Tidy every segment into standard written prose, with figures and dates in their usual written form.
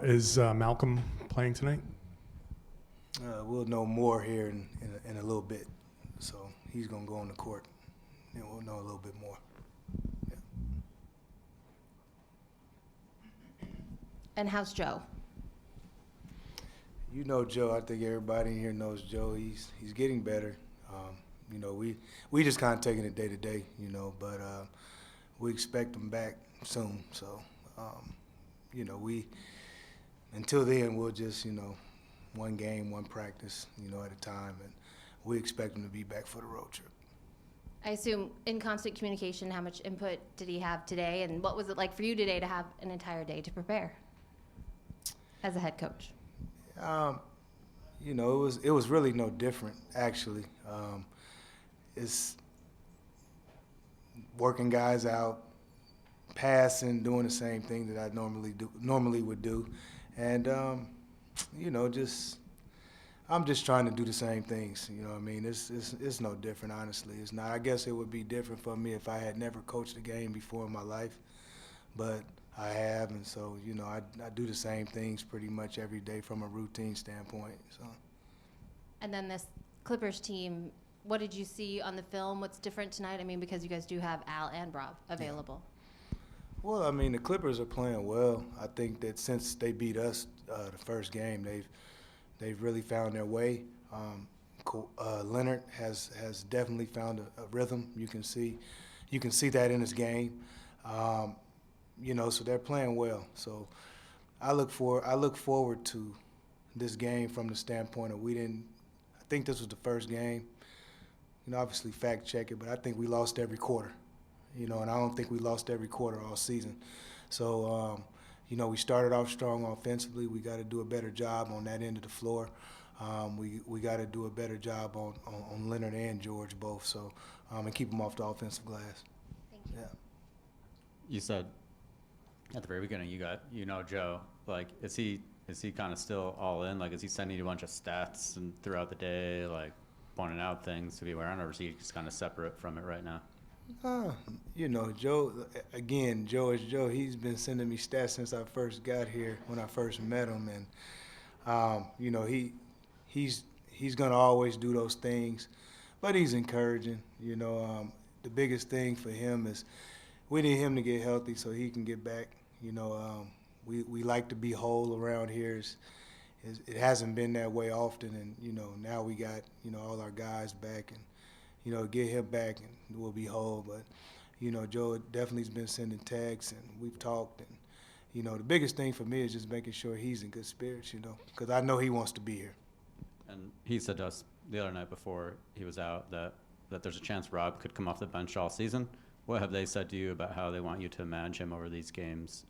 Is Malcolm playing tonight? We'll know more here in a little bit. So he's going to go on the court, and we'll know a little bit more. Yeah. And how's Joe? You know Joe. I think everybody in here knows Joe. He's getting better. We just kind of taking it day to day, but we expect him back soon. So, we until then we'll just, one game, one practice, at a time, and we expect him to be back for the road trip. I assume in constant communication, how much input did he have today, and what was it like for you today to have an entire day to prepare as a head coach? It was really no different, actually. It's working guys out, passing, doing the same thing that I normally would do, and I'm just trying to do the same things. You know what I mean? It's no different, honestly. It's not. I guess it would be different for me if I had never coached a game before in my life, but I have, and so I do the same things pretty much every day from a routine standpoint. So. And then this Clippers team, what did you see on the film? What's different tonight? I mean, because you guys do have Al and Rob available. Yeah. Well, I mean, the Clippers are playing well. I think that since they beat us the first game, they've really found their way. Leonard has definitely found a rhythm. You can see that in his game. So they're playing well. So I look forward to this game from the standpoint of I think this was the first game. Obviously fact check it, but I think we lost every quarter. And I don't think we lost every quarter all season. So, we started off strong offensively. We got to do a better job on that end of the floor. We got to do a better job on Leonard and George both. So, and keep them off the offensive glass. Thank you. Yeah. You said at the very beginning, Joe. Like, is he kind of still all in? Like, is he sending you a bunch of stats and throughout the day, like pointing out things to be aware of, or is he just kind of separate from it right now? Joe. Again, Joe is Joe. He's been sending me stats since I first got here when I first met him, and he's gonna always do those things, but he's encouraging. The biggest thing for him is we need him to get healthy so he can get back. We like to be whole around here. It hasn't been that way often, and now we got all our guys back, and get him back and we'll be whole. But Joe definitely has been sending texts, and we've talked, and the biggest thing for me is just making sure he's in good spirits, because I know he wants to be here. And he said to us the other night before he was out that there's a chance Rob could come off the bench all season. What have they said to you about how they want you to manage him over these games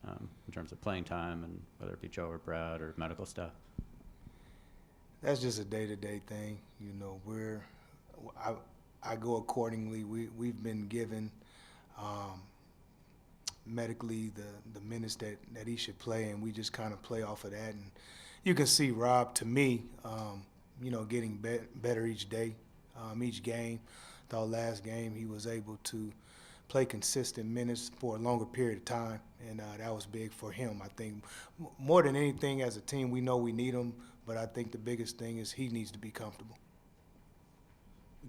in terms of playing time, and whether it be Joe or Brad or medical stuff? That's just a day-to-day thing. I go accordingly. We've been given medically the minutes that he should play, and we just kind of play off of that. And you can see Rob, to me, getting better each day, each game. The last game he was able to play consistent minutes for a longer period of time, and that was big for him. I think more than anything, as a team, we know we need him, but I think the biggest thing is he needs to be comfortable.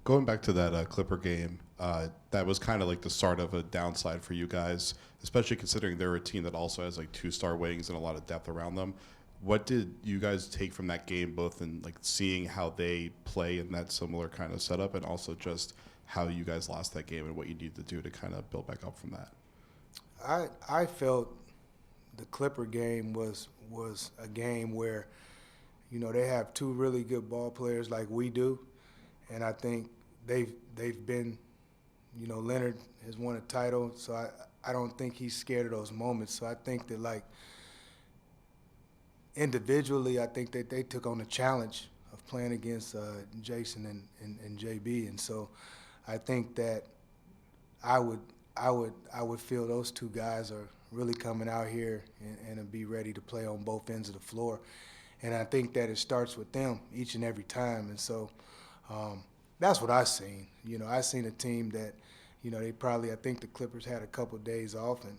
Going back to that Clipper game, that was kind of like the start of a downside for you guys, especially considering they're a team that also has like 2-star wings and a lot of depth around them. What did you guys take from that game, both in like seeing how they play in that similar kind of setup, and also just how you guys lost that game and what you need to do to kind of build back up from that? I felt the Clipper game was a game where, they have two really good ball players like we do, and I think they've been, Leonard has won a title, so I don't think he's scared of those moments. So I think that, like, individually, I think that they took on the challenge of playing against Jason and JB, and so I think that I would feel those two guys are really coming out here and be ready to play on both ends of the floor, and I think that it starts with them each and every time, and so that's what I seen. I seen a team that, I think the Clippers had a couple of days off, and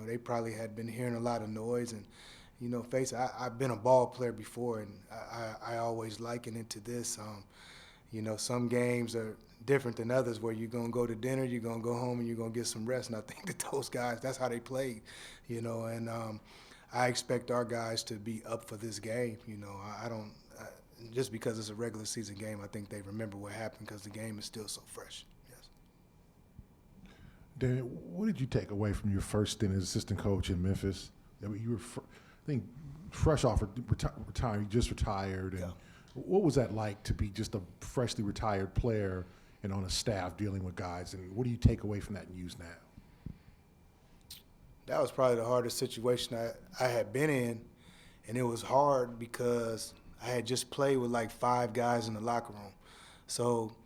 they probably had been hearing a lot of noise, and face it, I've been a ball player before, and I always liken it to this. Some games are different than others where you're going to go to dinner, you're going to go home, and you're going to get some rest. And I think that those guys, that's how they played, and I expect our guys to be up for this game. I don't just because it's a regular season game, I think they remember what happened because the game is still so fresh. Yes. Dan, what did you take away from your first stint as assistant coach in Memphis? I mean, you were, I think, fresh off retiring, you just retired. And Yeah. what was that like to be just a freshly retired player and on a staff dealing with guys? And what do you take away from that and use now? That was probably the hardest situation I had been in, and it was hard because I had just played with like 5 guys in the locker room. So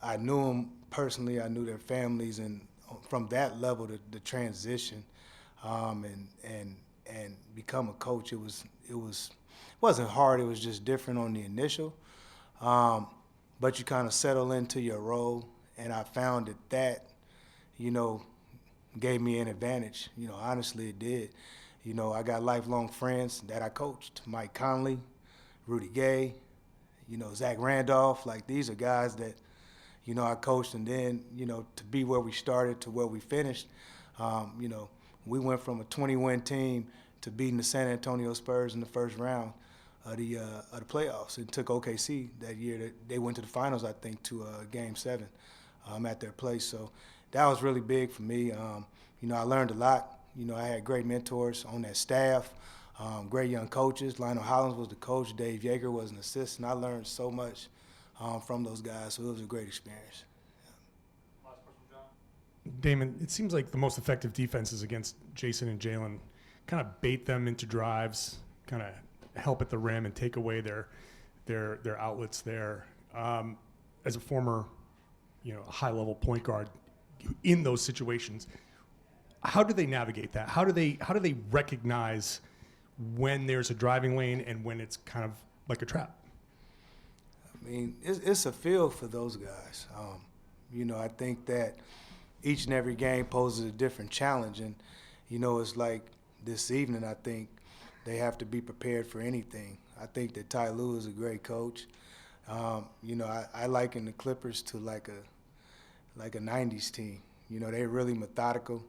I knew them personally, I knew their families, and from that level, the transition and become a coach, it wasn't hard, it was just different on the initial. But you kind of settle into your role, and I found that gave me an advantage. Honestly, it did. I got lifelong friends that I coached. Mike Conley, Rudy Gay, Zach Randolph. Like, these are guys that, I coached. And then, to be where we started to where we finished, we went from a 20-win team to beating the San Antonio Spurs in the first round of the playoffs. It took OKC that year. They went to the finals, I think, to Game 7 at their place. So that was really big for me. I learned a lot. I had great mentors on that staff, great young coaches. Lionel Hollins was the coach. Dave Yeager was an assistant. I learned so much from those guys, so it was a great experience. Damon, it seems like the most effective defenses against Jason and Jalen kind of bait them into drives, kind of help at the rim and take away their outlets there. As a former, high-level point guard in those situations, how do they navigate that? How do they recognize when there's a driving lane and when it's kind of like a trap? I mean, it's a feel for those guys. I think that each and every game poses a different challenge, and it's like this evening. I think they have to be prepared for anything. I think that Ty Lue is a great coach. I liken the Clippers to like a '90s team. They're really methodical.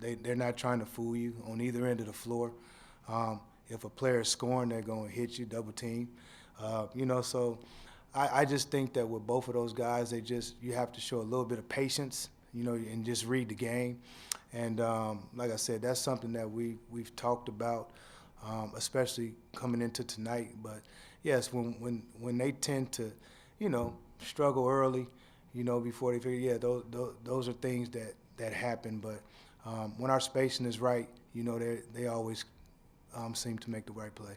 They're not trying to fool you on either end of the floor. If a player is scoring, they're going to hit you, double team. So I just think that with both of those guys, you have to show a little bit of patience, and just read the game. And like I said, that's something that we've talked about, especially coming into tonight. But yes, when they tend to, struggle early, before they figure, those are things that happen. But when our spacing is right, they always seem to make the right play.